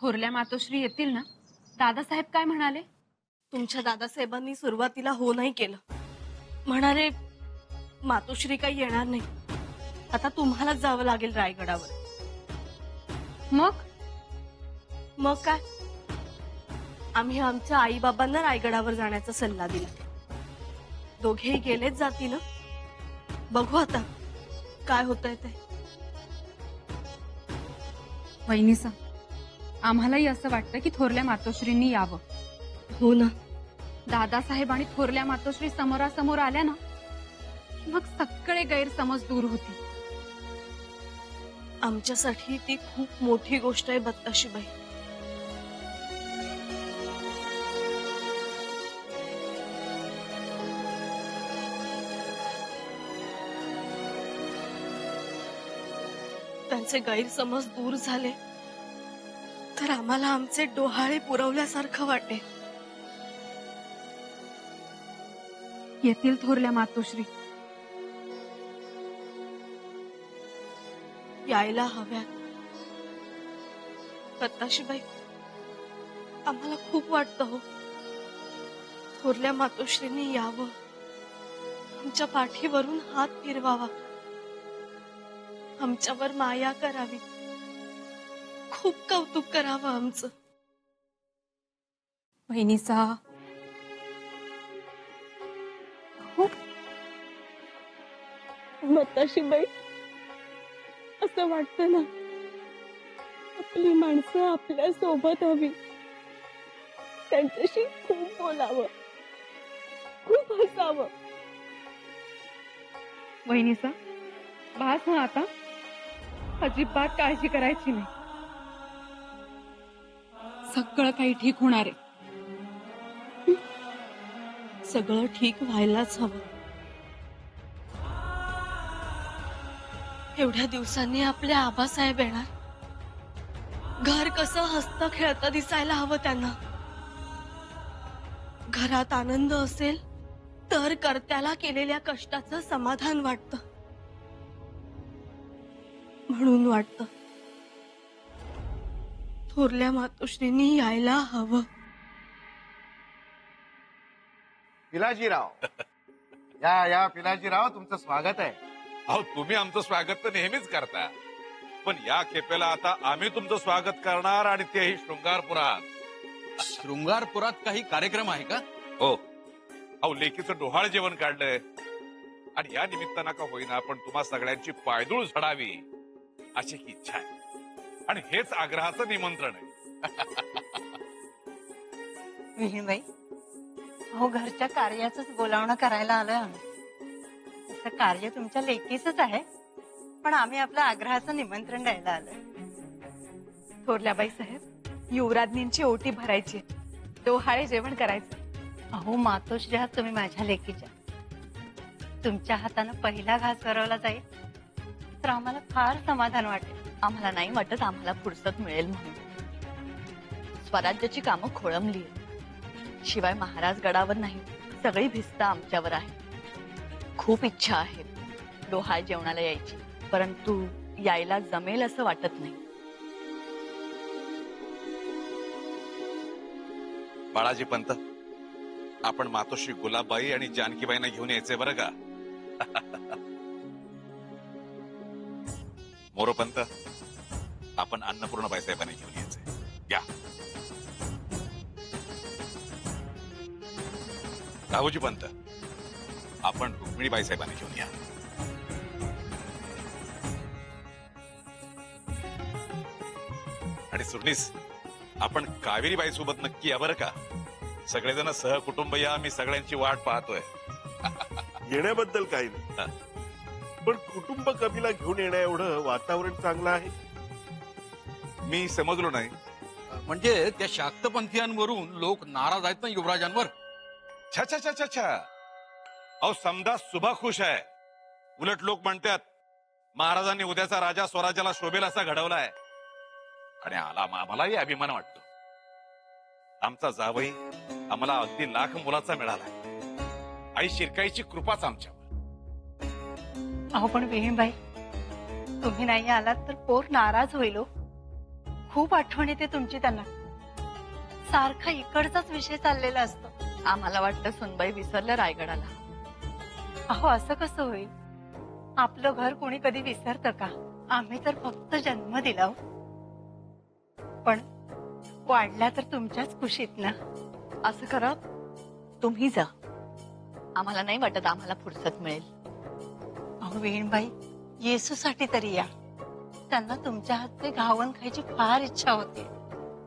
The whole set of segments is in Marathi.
थोरल्या मातोश्री येतील ना? दादासाहेब काय म्हणाले? तुमच्या दादासाहेबांनी सुरुवातीला हो नाही केलं. म्हणाले मातोश्री काही येणार नाही. आता तुम्हालाच जावं लागेल रायगडावर. मग मग काय, आम्ही आमच्या आई बाबांना रायगडावर जाण्याचा सल्ला दिला. दोघेही गेलेच जातील. बघू आता काय होतंय ते. वहिनीसा, आम्हालाही असं वाटतं की थोरल्या मातोश्रींनी यावं. हो ना. दादासाहेब आणि थोरल्या मातोश्री समोरासमोर आल्या ना, मग सगळे गैरसमज दूर होतील. आमच्यासाठी ती खूप मोठी गोष्ट आहे बत्ताशीबाई. त्यांचे गैरसमज दूर झाले तर आम्हाला आमचे डोहाळे पुरवल्यासारखं वाटेल. येतील थोरल्या मातोश्री. यायला हव्यात. बत्ताशीबाई, आम्हाला खूप वाटतं हो, थोरल्या मातोश्रींनी यावं, आमच्या पाठीवरून हात फिरवावा, आमच्यावर माया करावी, खूप कौतुक करावं आमचं. वहिनीसा, बत्ताशीबाई, असं वाटतं ना, आपली माणसं आपल्या सोबत हवी, त्यांच्याशी खूप बोलावं, खूप हसावं. वहिनीसा, बास हं आता. अजिबात काळजी करायची नाही. सगळं काही ठीक होणार आहे. सगळं ठीक व्हायलाच हवं. एवढ्या दिवसांनी आपले आबासाहेब येणार. घर कसं हसतं खेळतं दिसायला हवं त्यांना. घरात आनंद असेल तर कर्त्याला केलेल्या कष्टाचं समाधान वाटतं. म्हणून वाटतं थोरल्या मातोश्रींनी यायला हवं. पिलाजीराव, या या पिलाजीराव, तुमचं स्वागत आहे. अहो, तुम्ही आमचं स्वागत तर नेहमीच करता, पण या खेपेला आता आम्ही तुमचं स्वागत करणार, आणि तेही शृंगारपुरात. शृंगारपुरात काही कार्यक्रम आहे का? हो, अहो, लेकीचं डोहाळ जेवण काढलंय, आणि या निमित्तानं का होईना पण तुम्हा सगळ्यांची पायदूळ झडावी अशी की इच्छा आहे, आणि हेच आग्रहाचं निमंत्रण आहे. विहीणबाई, अहो, घरच्या कार्याचंच बोलावणं करायला आलोय आम्ही. तसं कार्य तुमच्या लेकीचंच आहे, पण आम्ही आपलं आग्रहाचं निमंत्रण द्यायला आलोय. थोरल्याबाई साहेब, युवराज्ञींची ओटी भरायची, डोहाळे जेवण करायचं. अहो, मातोश्री आहात तुम्ही माझ्या लेकीच्या. तुमच्या हातानं पहिला घास भरवला जाईल तर आम्हाला फार समाधान वाटेल. आम्हाला नाही वाटत आम्हाला फुरसत मिळेल म्हणून. स्वराज्याची कामं खोळंबली, शिवाय महाराज गडावर नाही, सगळी भिस्त आमच्यावर आहे. खूप इच्छा आहे डोहाळ जेवणाला यायची, परंतु यायला जमेल असं वाटत नाही. बाळाजी पंत, आपण मातोश्री गुलाबबाई आणि जानकीबाईंना घेऊन यायचंय बरं का. मोरोपंत, आपण अन्नपूर्णाबाई साहेबांना घेऊन यायचंय. या. राहुजी पंत, आपण रुक्मिणीबाई साहेबांना घेऊन या. आणि सुरनीस, आपण कावेरीबाई सोबत नक्की या बरं का. सगळेजण सहकुटुंब या, मी सगळ्यांची वाट पाहतोय. येण्याबद्दल काही नाही, पण कुटुंब कबीला घेऊन येण्या एवढं वातावरण चांगलं आहे. मी समजलो नाही. म्हणजे त्या शाक्तपंथीयांवरून लोक नाराज आहेत ना युवराजांवर. छा छा छा छा छा. अहो, समजा सुभा खुश आहे. उलट लोक म्हणतात महाराजांनी उद्याचा राजा स्वराज्याला शोभेल असा घडवलाय, आणि आम्हालाही अभिमान वाटतो. आमचा जावई आम्हाला अगदी लाख मुलाचा मिळालाय. आई शिरकाईची कृपाच आमच्यावर. अहो, पण विहीणबाई, तुम्ही नाही आलात तर पोर नाराज होईल. खूप आठवण येते तुमची त्यांना. सारखा इकडचाच विषय चाललेला असतो. आम्हाला वाटतं सुनबाई विसरल्या रायगडाला. अहो असं कसं होईल? आपलं घर कोणी कधी विसरतं का? आम्ही तर फक्त जन्म दिला हो. पण वाढल्या तर तुमच्याच खुशीत ना. असं करा, तुम्ही जा. आम्हाला नाही वाटत आम्हाला फुरसत मिळेल. अहो वेणबाई, येसूसाठी तरी या. त्यांना तुमच्या हातचे घावन खायची फार इच्छा होती.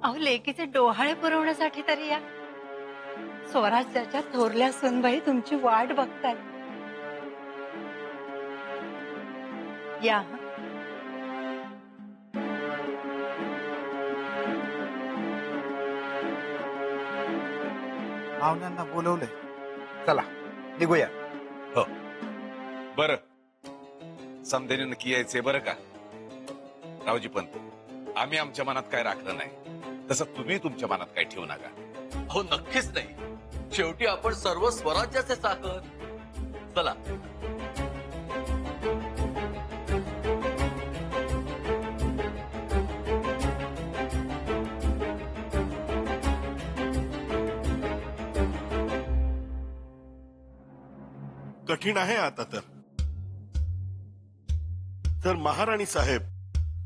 अहो लेकीचे डोहाळे पुरवण्यासाठी तरी या. स्वराज्याच्या थोरल्या सुनबाई तुमची वाट बघताय. या हं. पाहुण्यांना बोलवलंय, चला निघूया. बर, समदेने नक्की यायचंय बरं का रावजी पंत. आम्ही आमच्या मनात काय राखलं नाही, तसं तुम्ही तुमच्या मनात काय ठेवू नका. हो नक्कीच नाही. शेवटी आपण सर्व स्वराज्याचे चाकर. चला. कठीण आहे आता तर महाराणी साहेब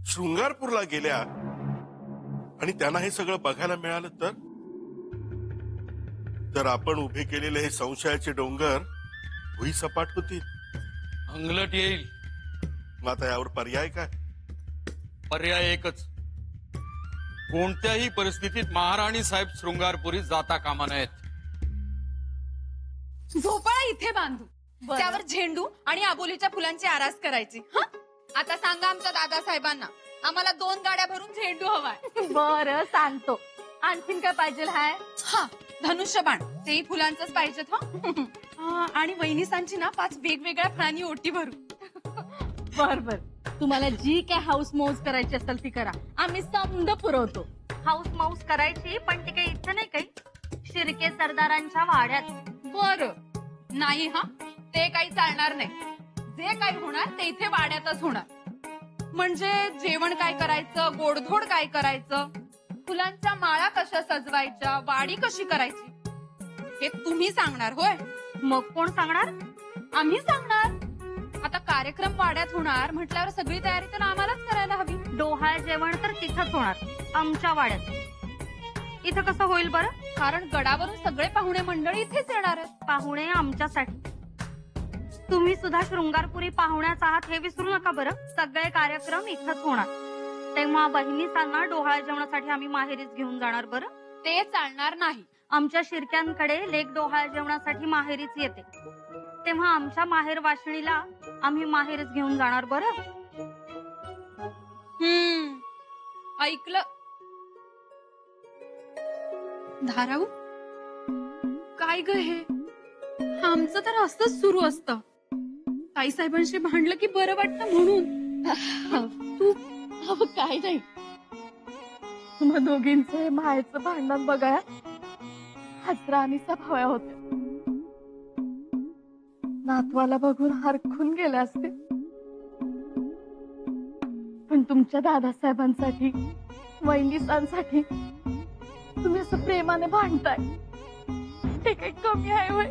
शृंगारपूरला गेल्या आणि त्यांना हे सगळं बघायला मिळालं तर आपण उभे केलेले हे संशयाचे डोंगर भुईसपाट होतील. अंगलट येईल. मग आता यावर पर्याय काय? पर्याय एकच. कोणत्याही परिस्थितीत महाराणी साहेब शृंगारपुरी जाता कामा नयेत. झोपाळा इथे बांधू, त्यावर झेंडू आणि आबोलीच्या फुलांची आरास करायची. हं? आता सांगा आमच्या दादासाहेबांना, आम्हाला 2 गाड्या भरून झेंडू हवाय. बरं सांगतो. आणखीन काय पाहिजे हाय? हा, धनुष्यबाण तेही फुलांचंच पाहिजेत. हा, आणि वहिनीसांची ना 5 वेगवेगळ्या फळांनी ओटी भरू. बर बर, तुम्हाला जी काय हाऊस मौज करायची असेल ती करा. आम्ही समद पुरवतो. हाऊस माऊस करायची, पण ती काही इथं नाही काही शिर्के सरदारांच्या वाड्यात. बर नाही, हा ते काही चालणार नाही. जे काही होणार ते इथे वाड्यातच होणार. म्हणजे जेवण काय करायचं, गोडधोड काय करायचं, फुलांच्या माळा कशा सजवायच्या, वाडी कशी करायची, हे तुम्ही सांगणार होय? मग कोण सांगणार? आम्ही सांगणार. आता कार्यक्रम वाड्यात होणार म्हटल्यावर सगळी तयारी तर आम्हालाच करायला हवी. डोहाळ जेवण तर तिथंच होणार, आमच्या वाड्यात. इथं कसं होईल बरं? कारण गडावरून सगळे पाहुणे मंडळी इथेच येणार आहेत. पाहुणे आमच्यासाठी. तुम्ही सुद्धा शृंगारपुरी पाहुण्याच आहात हे विसरू नका बरं. सगळे कार्यक्रम इथंच होणार. तेव्हा बहिणीसांना डोहाळ जेवणासाठी आम्ही माहेरीच घेऊन जाणार बरं. ते चालणार नाही. आमच्या शिर्क्यांकडे लेक डोहाळ जेवणासाठी माहेरीच येते. तेव्हा आमच्या माहेर वाशिणीला आम्ही माहेरीच घेऊन जाणार बरं. ऐकलं धाराऊ? काय ग हे? आमचं तर असंच सुरू असतं. ताईसाहेबांशी भांडलं की बरं वाटतं म्हणून. तू काय नाही, मग दोघींचं हे मायचं भांडण बघाया हसरा आणि सभाव्या होत्या. नातवाला बघून हरखून गेले असते, पण तुमच्या दादासाहेबांसाठी, वहिनीसांसाठी तुम्ही असं प्रेमाने भांडताय, ते काही कमी आहे होय?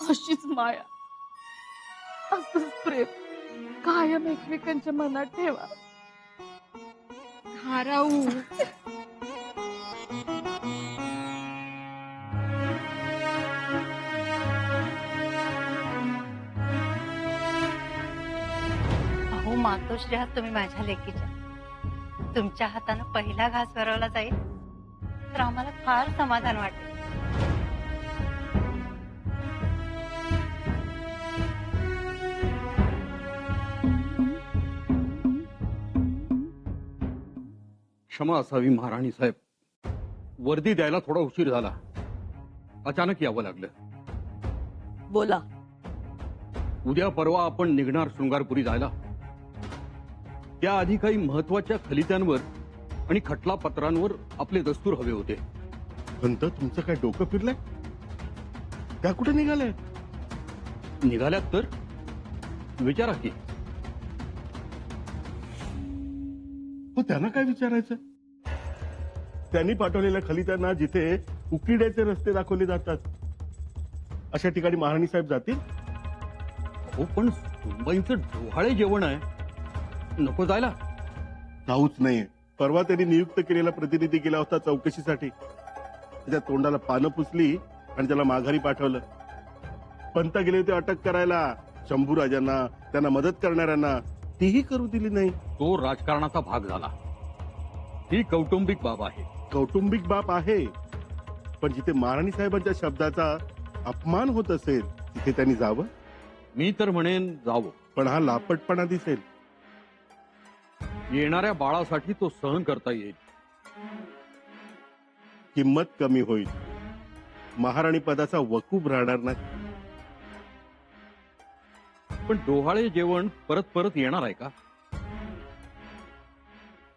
अशीच माया, असंच प्रेम कायम एकमेकांच्या मनात ठेवा. धाराऊ, अहो मातोश्री आहात तुम्ही माझ्या लेकीच्या. तुमच्या हातानं पहिला घास भरवला जाईल तर आम्हाला फार समाधान वाटेल. क्षमा असावी महाराणी साहेब. वर्दी द्यायला थोडा उशीर झाला. अचानक यावं लागलं. बोला. उद्या परवा आपण निघणार शृंगारपुरी जायला. त्याआधी काही महत्वाच्या खलित्यांवर आणि खटला पत्रांवर आपले दस्तूर हवे होते. पंत, तुमचं काय डोकं फिरलंय? त्या कुठे निघाल्या? निघाल्यात तर? विचारा की. हो त्यांना काय विचारायचं? त्यांनी पाठवलेल्या खलित्यांना जिथे उकिड्याचे रस्ते दाखवले जातात अशा ठिकाणी महाराणी साहेब जातील? हो पण सुनबाईंचं डोहाळे जेवण आहे, नको जायला. जाऊच नाहीये. परवा त्यांनी नियुक्त केलेला प्रतिनिधी गेला होता चौकशीसाठी. त्याच्या तोंडाला पानं पुसली आणि त्याला माघारी पाठवलं. पंत गेले होते अटक करायला शंभूराजांना, त्यांना मदत करणाऱ्यांना, तीही करू दिली नाही. तो राजकारणाचा भाग झाला. ही कौटुंबिक बाब आहे. कौटुंबिक बाब आहे, पण जिथे महाराणी साहेबांच्या शब्दाचा अपमान होत असेल तिथे त्यांनी जावं. मी तर म्हणेन जावं. पण हा लापटपणा दिसेल. येणाऱ्या बाळासाठी तो सहन करता येईल. किंमत कमी होईल. महाराणी पदाचा वकूफ राहणार नाही. पण डोहाळे जेवण परत परत येणार आहे का?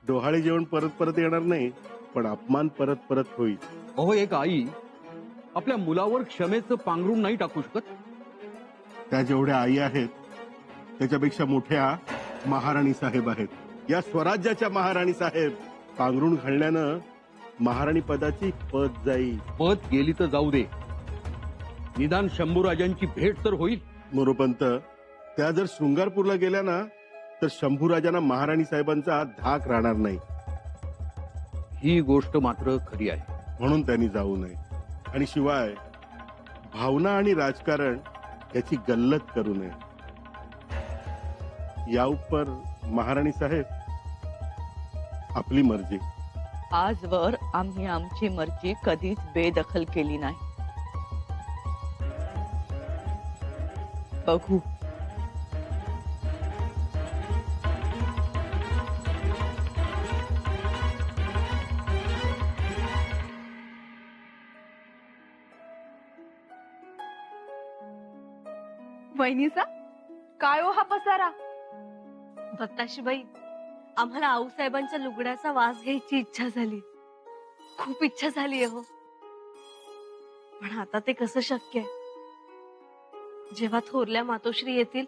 डोहाळे जेवण परत परत येणार नाही, पण अपमान परत परत होईल. अहो, एक आई आपल्या मुलावर क्षमेचं पांघरून नाही टाकू शकत. त्या जेवढ्या आई आहेत त्याच्यापेक्षा मोठ्या महाराणी साहेब आहेत. या स्वराज्याच्या महाराणी साहेब. पांघरून घालण्यानं महाराणी पदाची पद जाईल. पद गेली तर जाऊ दे, निदान शंभूराजांची भेट तर होईल. मोरोपंत, त्या जर शृंगारपूरला गेल्या ना तर शंभूराजांना महाराणी साहेबांचा धाक राहणार नाही. ही गोष्ट मात्र खरी आहे. म्हणून त्यांनी जाऊ नये. आणि शिवाय भावना आणि राजकारण याची गल्लत करू नये. या उपर महाराणी साहेब, आपली मर्जी. आजवर आम्ही आमची मर्जी कधीच बेदखल केली नाही. बघू. वहिनीसा, काय हो हा पसारा? भक्ताशीबाई, आम्हाला आऊसाहेबांच्या लुगड्याचा वास घ्यायची इच्छा झाली. खूप इच्छा झाली हो. पण आता ते कसं शक्य आहे? जेव्हा थोरल्या मातोश्री येतील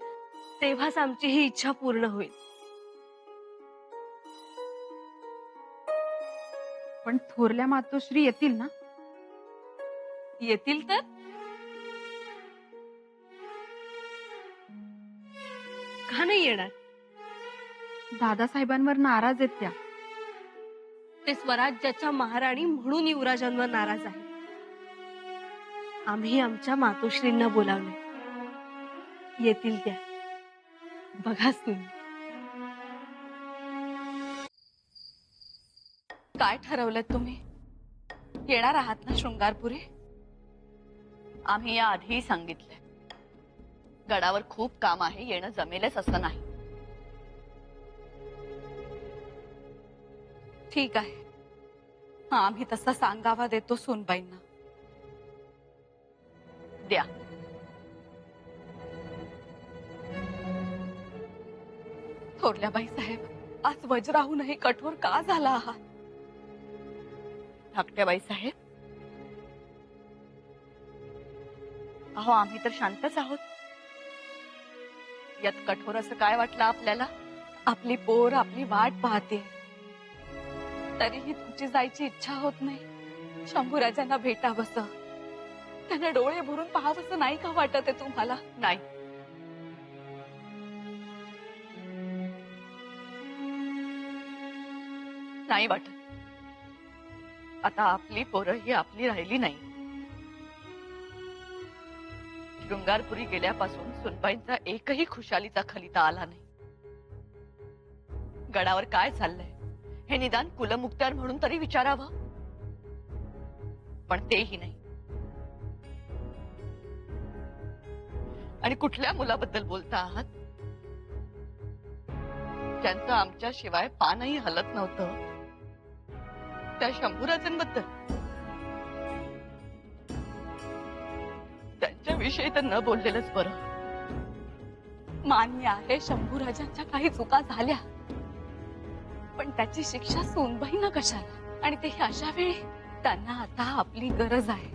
तेव्हाच आमची ही इच्छा पूर्ण होईल. पण थोरल्या मातोश्री येतील ना? येतील तर का नाही येणार? दादासाहेबांवर नाराज आहेत त्या. ते स्वराज्याच्या महाराणी म्हणून युवराजांवर नाराज आहे. आम्ही आमच्या मातोश्रींना बोलावले, येतील त्या. बघाच तुम्ही. काय ठरवलं तुम्ही? येणार आहात ना शृंगारपुरी? आम्ही या आधीही सांगितलंय, गडावर खूप काम आहे, येणं जमेलच असं नाही. ठीक आहे, हा आम्ही तसा सांगावा देतो सोनबाईंना. द्या. थोरल्याबाई साहेब, आज वज्राहूनही कठोर का झाला आहात? धाकट्याबाई साहेब, अहो आम्ही तर शांतच आहोत. यात कठोर असं काय वाटलं आपल्याला? आपली पोर आपली वाट पाहते, तरीही तुमची जायची इच्छा होत नाही. शंभूराजांना भेटावंसं, त्यांना डोळे भरून पाहावंसं नाही का वाटत आहे तुम्हाला? नाही. नाही वाटत. आता आपली पोरं ही आपली राहिली नाही. शृंगारपुरी गेल्यापासून सुनबाईंचा एकही खुशालीचा खलिता आला नाही. गडावर काय चाललंय हे निदान कुलमुक्त्यार म्हणून तरी विचारावं, पण तेही नाही. आणि कुठल्या मुलाबद्दल बोलता आहात? ज्यांचं आमच्या शिवाय पानही हलत नव्हतं, त्या शंभूराजांबद्दल. त्यांच्याविषयी तर न बोललेलंच बरं. मान्य आहे, शंभूराजांच्या काही चुका झाल्या, पण त्याची शिक्षा सोनबाईंना कशाला? आणि तेही अशा वेळी. त्यांना आता आपली गरज आहे.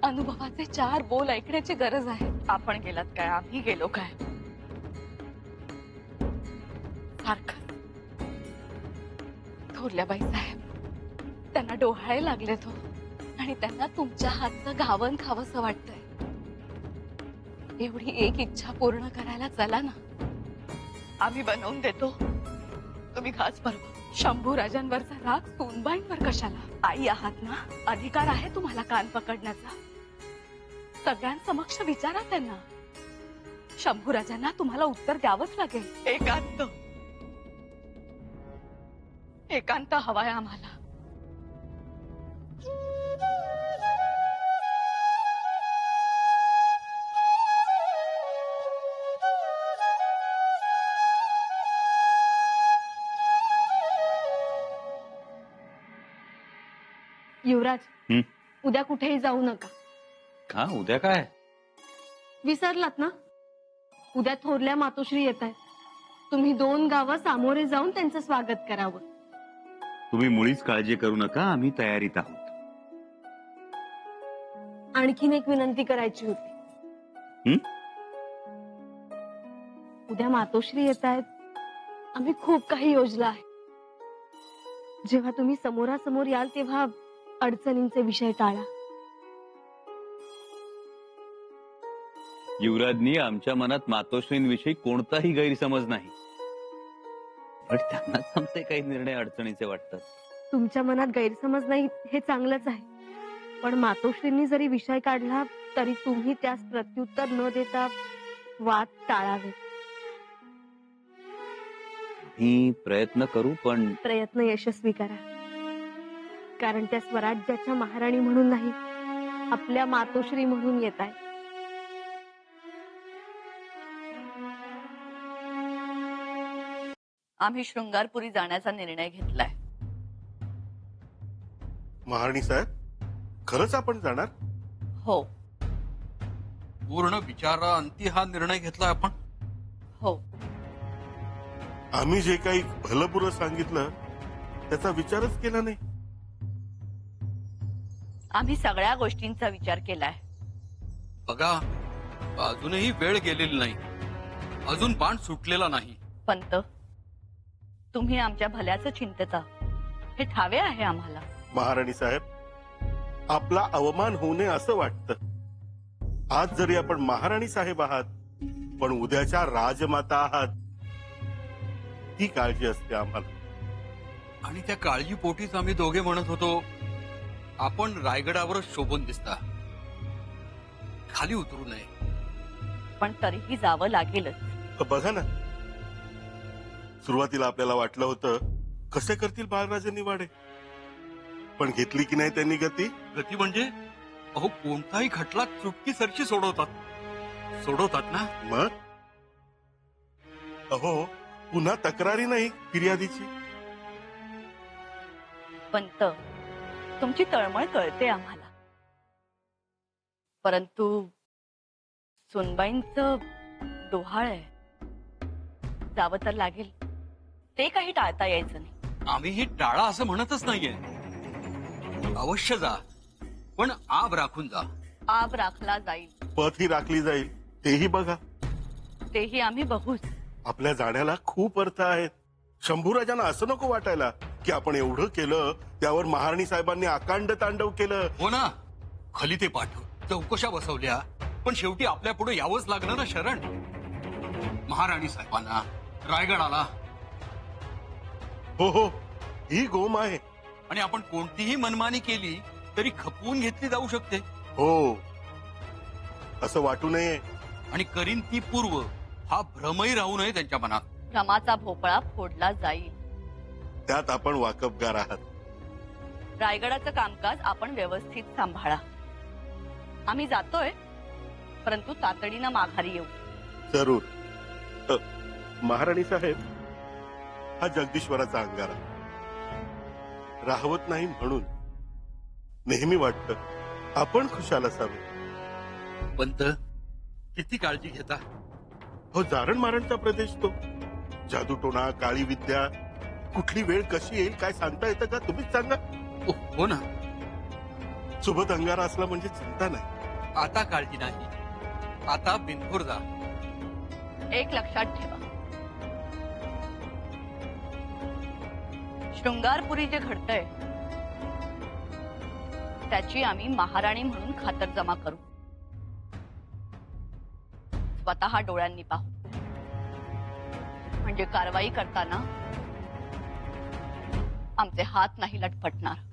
अनुभवाचे 4 बोल ऐकण्याची गरज आहे. आपण गेलात काय? आम्ही गेलो काय? सारखं थोरल्या बाई साहेब, त्यांना डोहाळे लागले तो आणि त्यांना तुमच्या हातचं घावन खावंसं वाटतंय. एवढी एक इच्छा पूर्ण करायला चला ना, आम्ही बनवून देतो. तुम्ही घास भरवा. शंभू राजांवरचा राग सोनबाईंवर कशाला? आई आहात ना, अधिकार आहे तुम्हाला कान पकडण्याचा. सगळ्यांसमक्ष विचारा त्यांना. शंभू राजांना तुम्हाला उत्तर द्यावंच लागेल. एकांत हवाय आम्हाला. युवराज, हं? उद्या कुठेही जाऊ नका. का उद्या काय? विसरलात ना, उद्या थोरल्या मातोश्री येत आहेत. तुम्ही 2 गावं सामोरे जाऊन त्यांचं स्वागत करावं. तुम्ही मुळीच काळजी करू नका, आम्ही तयारीत आहोत. आणखीन एक विनंती करायची होती. हं? उद्या मातोश्री येत आहेत. आम्ही खूप काही योजलं आहे. जेव्हा तुम्ही समोरासमोर याल तेव्हा अडचणींचे विषय टाळा. युवराजनी आमच्या मनात मातोश्रींविषयी कोणताही गैरसमज नाही, पण त्यांनाच आमचे काही निर्णय अडचणीचे वाटतात. तुमच्या मनात गैरसमज नाही हे चांगलंच आहे, पण मातोश्रींनी जरी विषय काढला तरी तुम्ही त्यास प्रत्युत्तर न देता वाद टाळावे. मी प्रयत्न करू, पण प्रयत्न यशस्वी करा, कारण त्या स्वराज्याच्या महाराणी म्हणून नाही, आपल्या मातोश्री म्हणून येत आहे. आम्ही शृंगारपुरी जाण्याचा निर्णय घेतलाय. महाराणी साहेब, खरंच आपण जाणार? हो पूर्ण विचाराअंती हा निर्णय घेतला आपण. हो, आम्ही जे काही भलपुरं सांगितलं त्याचा विचारच केला नाही. आम्ही सगळ्या गोष्टींचा विचार केलाय. बघा, अजूनही वेळ गेलेली नाही, अजून बाण सुटलेला नाही. पंत, तुम्ही आमच्या भल्याचं चिंतेचा हे ठावे आहे आम्हाला. महाराणी साहेब, आपला अवमान होऊ नये असं वाटतं. आज जरी आपण महाराणी साहेब आहात, पण उद्याच्या राजमाता आहात, ही काळजी असते आम्हाला. आणि त्या काळजीपोटीच आम्ही दोघे म्हणत होतो, आपण रायगडावरच शोभून दिसता, खाली उतरू नये. पण तरीही जावं लागेलच. बघा ना, सुरुवातीला आपल्याला वाटलं होतं कसे करतील बाळराजे वाडे, पण घेतली की नाही त्यांनी गती. गती म्हणजे अहो, कोणताही खटला चुटकीसरशी सोडवतात ना. मग अहो, पुन्हा तक्रारी नाही फिर्यादीची. पंत, तुमची तळमळ कळते आम्हाला, परंतु सुनबाईंचं डोहाळ आहे. जावं तर लागेल, ते काही टाळता यायचं नाही. आम्हीही टाळा असं म्हणतच नाहीये, अवश्य जा, पण आब राखून जा. आब राखला जाईल, पथ ही राखली जाईल, तेही बघा. तेही आम्ही बघूच. आपल्या जाण्याला खूप अर्थ आहेत. शंभूराजांना असं नको वाटायला की आपण एवढं केलं त्यावर महाराणी साहेबांनी अकांड तांडव केलं. हो ना, खलिते पाठव, चौकशा बसवल्या, पण शेवटी आपल्या पुढे यावंच लागलं ना शरण. महाराणी साहेबांना, रायगडाला. हो हो, ही गोम आहे. आणि आपण कोणतीही मनमानी केली तरी खपवून घेतली जाऊ शकते. हो, असं वाटू नये. आणि करीन ती पूर्व हा भ्रमही राहू नये त्यांच्या मनात. भ्रमाचा भोपळा फोडला जाईल. त्यात आपण वाकबगार आहात. रायगडाचं कामकाज आपण व्यवस्थित सांभाळा. आम्ही जातोय, परंतु तातडीनं माघारी येऊ. जरूर. महाराणी साहेब, हा जगदीश्वराचा अंगारा राहवत नाही म्हणून नेहमी वाटतं आपण खुशाल असावे. पंत, किती काळजी घेता. हो, जारण मारणचा प्रदेश तो. जादूटोणा, काळी विद्या, कुठली वेळ कशी येईल काय सांगता येतं का? तुम्हीच सांगा. हो ना. सोबत अंगारा असला म्हणजे चिंता नाही. आता काळजी नाही, आता बिनपूर जा. एक लक्षात ठेवा, शृंगारपुरी जे घडतंय त्याची आम्ही महाराणी म्हणून खातरजमा करू, स्वतः डोळ्यांनी पाहू. म्हणजे कारवाई करताना आमचे हात नाही लटपटणार.